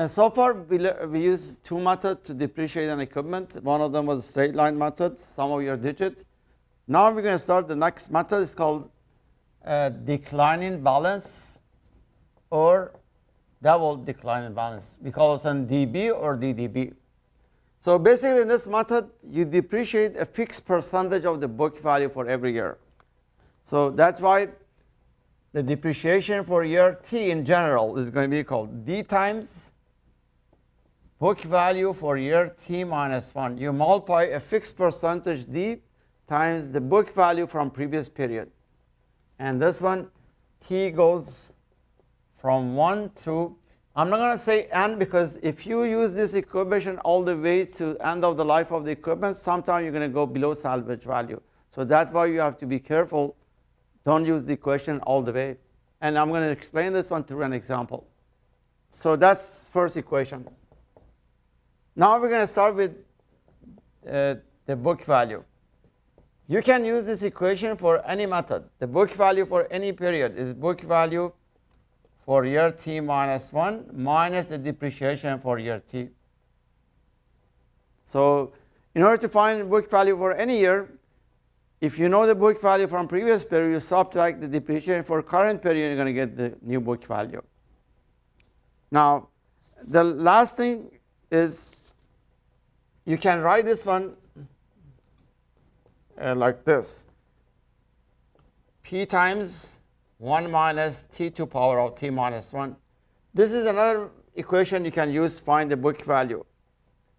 And so far, we used two methods to depreciate an equipment. One of them was straight line method, sum of your digit. Now we're going to start the next method. It's called declining balance or double declining balance. We call it an DB or DDB. So basically, in this method, you depreciate a fixed percentage of the book value for every year. So that's why the depreciation for year T in general is going to be called D times book value for year T minus 1. You multiply a fixed percentage D times the book value from previous period. And this one, T goes from 1 to, I'm not going to say N, because if you use this equation all the way to end of the life of the equipment, sometimes you're going to go below salvage value. So that's why you have to be careful. Don't use the equation all the way. And I'm going to explain this one through an example. So that's first equation. Now we're going to start with the book value. You can use this equation for any method. The book value for any period is book value for year T minus 1 minus the depreciation for year T. So in order to find book value for any year, if you know the book value from previous period, you subtract the depreciation for current period, you're going to get the new book value. Now, the last thing is you can write this one like this. P times 1 minus T to power of T minus 1. This is another equation you can use to find the book value.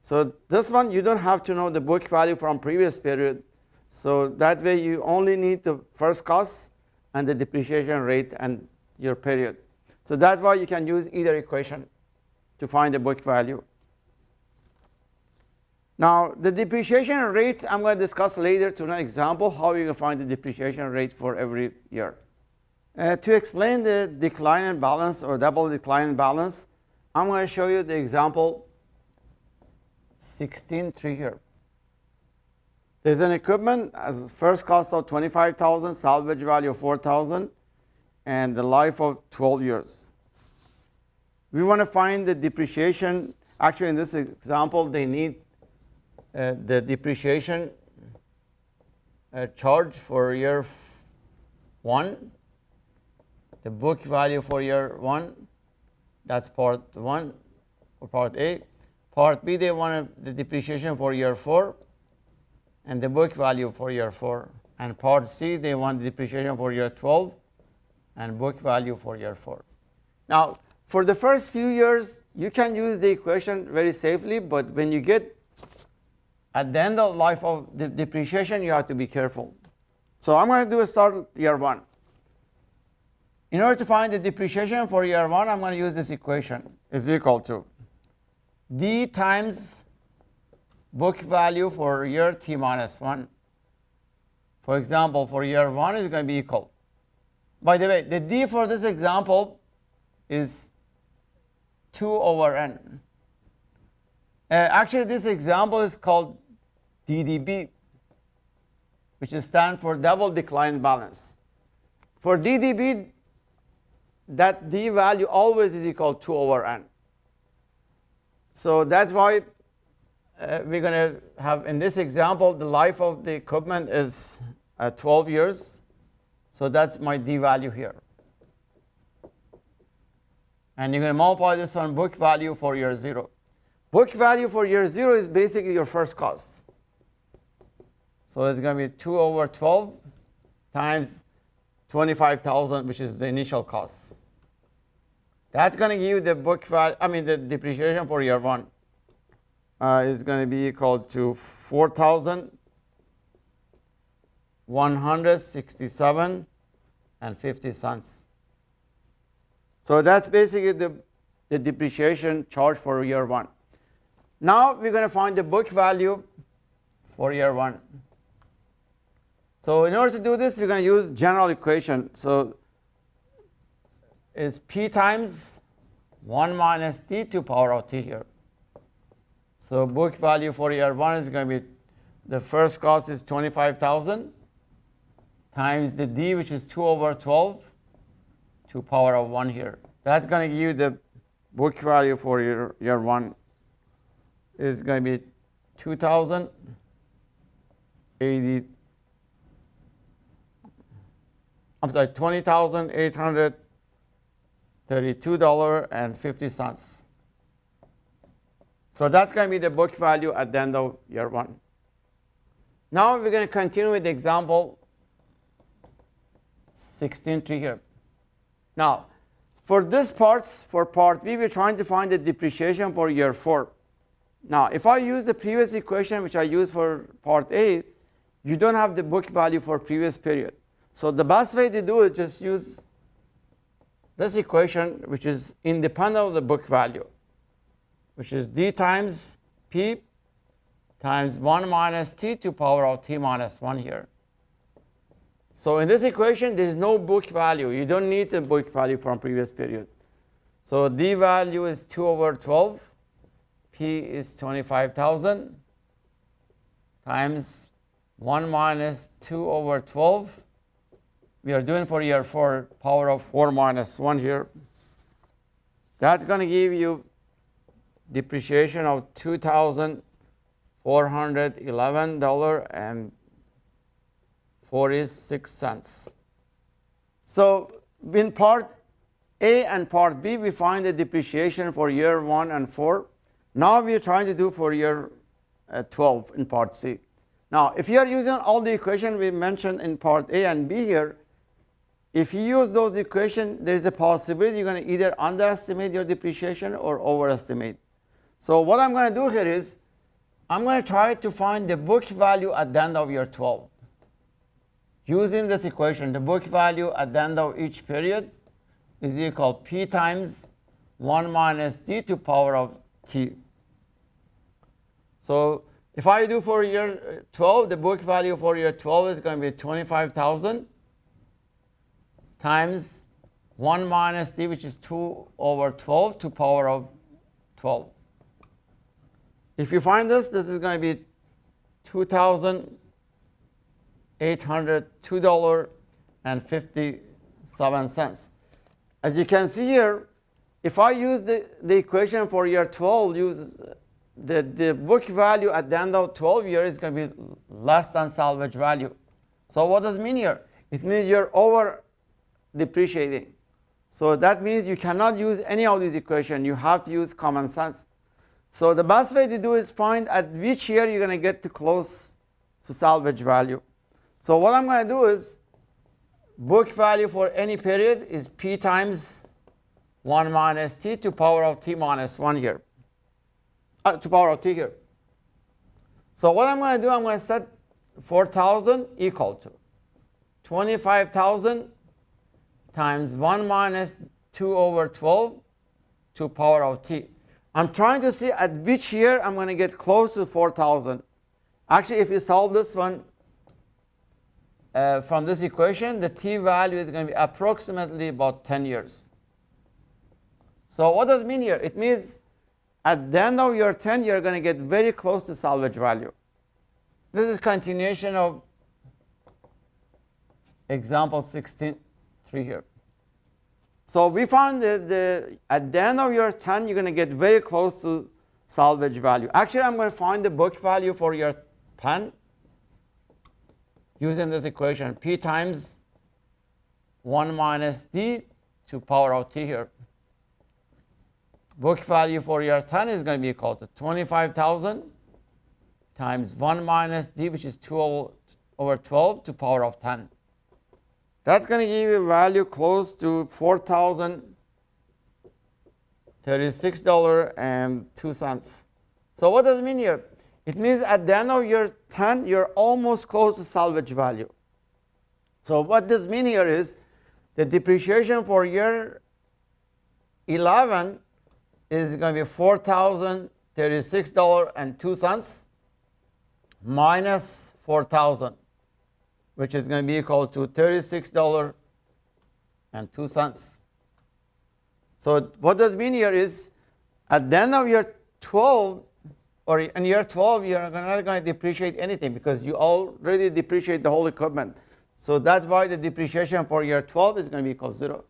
So this one, you don't have to know the book value from previous period. So that way, you only need the first cost and the depreciation rate and your period. So that's why you can use either equation to find the book value. Now, the depreciation rate, I'm going to discuss later to an example how you can find the depreciation rate for every year. To explain the declining balance or double declining balance, I'm going to show you the example 16.3 here. There's an equipment as first cost of $25,000, salvage value of $4,000, and the life of 12 years. We want to find the depreciation. Actually, in this example, they need the depreciation charge for year 1, the book value for year 1. That's part 1 or part A. Part B, they want the depreciation for year 4. And the book value for year 4. And part C, they want the depreciation for year 12 and book value for year 4. Now, for the first few years, you can use the equation very safely, but when you get at the end of life of the depreciation, you have to be careful. So I'm going to do a start year 1. In order to find the depreciation for year 1, I'm going to use this equation. Is equal to D times book value for year T minus 1. For example, for year 1 is going to be equal. By the way, the D for this example is 2 over N. Actually, this example is called DDB, which stands for double decline balance. For DDB, that D value always is equal to 2 over N. So that's why we're going to have, in this example, the life of the equipment is 12 years. So that's my D value here. And you're going to multiply this on book value for year 0. Book value for year 0 is basically your first cost. So it's going to be 2 over 12 times 25,000, which is the initial cost. That's going to give you the book value, the depreciation for year 1. Is going to be equal to 4,167 and 50 cents. So that's basically the depreciation charge for year 1. Now we're going to find the book value for year 1. So in order to do this, we're going to use general equation. So it's P times 1 minus D to power of T here. So book value for year 1 is going to be, the first cost is 25,000 times the D, which is 2 over 12 to power of 1 here. That's going to give you the book value for year 1 is going to be $20,832.50. So that's going to be the book value at the end of year 1. Now we're going to continue with example 16.3 here. Now, for this part, for part B, we're trying to find the depreciation for year 4. Now, if I use the previous equation, which I used for part A, you don't have the book value for previous period. So the best way to do it, just use this equation, which is independent of the book value, which is D times P times 1 minus T to power of T minus 1 here. So in this equation, there is no book value. You don't need the book value from previous period. So D value is 2 over 12. P is 25,000 times 1 minus 2 over 12. We are doing for year 4, power of 4 minus 1 here. That's going to give you depreciation of $2,411.46. So in part A and part B, we find the depreciation for year 1 and 4. Now we are trying to do for year 12 in part C. Now, if you are using all the equations we mentioned in part A and B here, if you use those equations, there is a possibility you're going to either underestimate your depreciation or overestimate. So what I'm going to do here is, I'm going to try to find the book value at the end of year 12. Using this equation, the book value at the end of each period is equal to P times 1 minus D to power of T. So if I do for year 12, the book value for year 12 is going to be 25,000 times 1 minus D, which is 2 over 12 to power of 12. If you find this is going to be $2,802.57. As you can see here, if I use the equation for year 12, use the book value at the end of 12 years is going to be less than salvage value. So what does it mean here? It means you're over depreciating. So that means you cannot use any of these equations. You have to use common sense. So the best way to do is find at which year you're going to get to close to salvage value. So what I'm going to do is, book value for any period is P times 1 minus T to power of T minus 1 here. To power of T here. So what I'm going to do, I'm going to set 4,000 equal to 25,000 times 1 minus 2 over 12 to power of T. I'm trying to see at which year I'm going to get close to 4,000. Actually, if you solve this one from this equation, the T value is going to be approximately about 10 years. So what does it mean here? It means at the end of your 10, you're going to get very close to salvage value. This is continuation of example 16.3 here. So we found that at the end of year 10, you're going to get very close to salvage value. Actually, I'm going to find the book value for year 10 using this equation, P times 1 minus D to power of T here. Book value for year 10 is going to be equal to 25,000 times 1 minus D, which is 2 over 12 to power of 10. That's going to give you a value close to $4,036.02. So what does it mean here? It means at the end of year 10, you're almost close to salvage value. So what this means here is the depreciation for year 11 is going to be $4,036.02 minus 4,000. Which is going to be equal to $36.02. So what does it mean here is, at the end of year 12, or in year 12, you're not going to depreciate anything because you already depreciate the whole equipment. So that's why the depreciation for year 12 is going to be equal to 0.